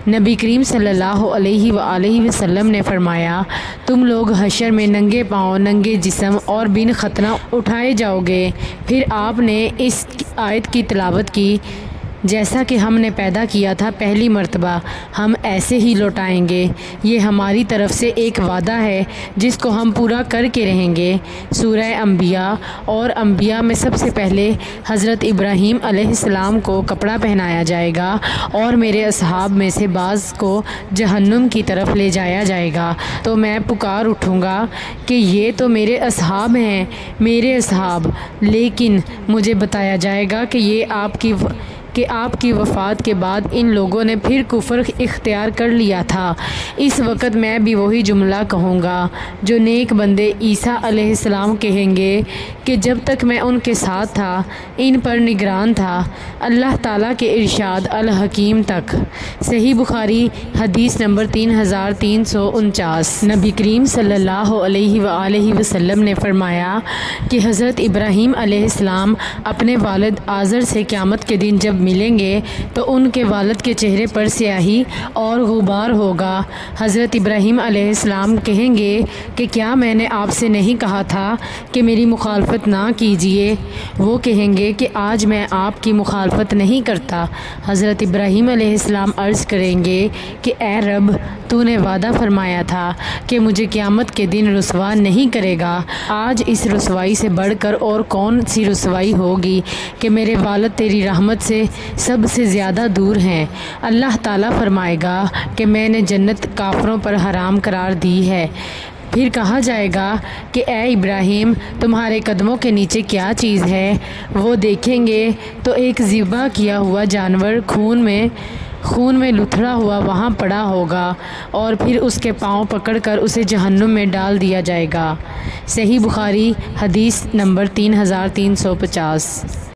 नबी करीम सल्लल्लाहु अलैहि वसल्लम ने फरमाया, तुम लोग हशर में नंगे पाँव, नंगे जिस्म और बिन खतना उठाए जाओगे। फिर आपने इस आयत की तिलावत की, जैसा कि हमने पैदा किया था पहली मर्तबा, हम ऐसे ही लौटाएंगे। ये हमारी तरफ से एक वादा है जिसको हम पूरा करके रहेंगे। सूरह अंबिया। और अंबिया में सबसे पहले हज़रत इब्राहीम अलैहिस्सलाम को कपड़ा पहनाया जाएगा और मेरे असहाब में से बाज़ को जहन्नुम की तरफ ले जाया जाएगा। तो मैं पुकार उठूँगा कि ये तो मेरे असहाब हैं, मेरे असहाब। लेकिन मुझे बताया जाएगा कि आपकी वफ़ात के बाद इन लोगों ने फिर कुफ्र इख्तियार कर लिया था। इस वक्त मैं भी वही जुमला कहूँगा जो नेक बंदे ईसा अलैहिस्सलाम कहेंगे कि जब तक मैं उनके साथ था, इन पर निगरान था। अल्लाह ताला के इरशाद अल हकीम तक। सही बुखारी हदीस नंबर 3349। नबी करीम सल्लल्लाहु अलैहि वसल्लम ने फरमाया कि हज़रत इब्राहीम अलैहिस्सलाम अपने वालिद आज़र से क़यामत के दिन जब मिलेंगे तो उनके वालिद के चेहरे पर स्याही और गुबार होगा। हज़रत इब्राहीम अलैहिस्सलाम कहेंगे कि क्या मैंने आपसे नहीं कहा था कि मेरी मुखालफत ना कीजिए। वो कहेंगे कि आज मैं आपकी मुखालफत नहीं करता। हज़रत इब्राहीम अलैहिस्सलाम अर्ज़ करेंगे कि ए रब, तूने वादा फरमाया था कि मुझे क़यामत के दिन रुसवा नहीं करेगा। आज इस रुसवाई से बढ़कर और कौन सी रुसवाई होगी कि मेरे वालिद तेरी रहमत से सबसे ज़्यादा दूर हैं। अल्लाह ताला फरमाएगा कि मैंने जन्नत काफरों पर हराम करार दी है। फिर कहा जाएगा कि ए इब्राहीम, तुम्हारे कदमों के नीचे क्या चीज़ है। वो देखेंगे तो एक ज़िबा किया हुआ जानवर खून में लुथड़ा हुआ वहाँ पड़ा होगा और फिर उसके पाँव पकड़कर उसे जहन्नुम में डाल दिया जाएगा। सही बुखारी हदीस नंबर 3350।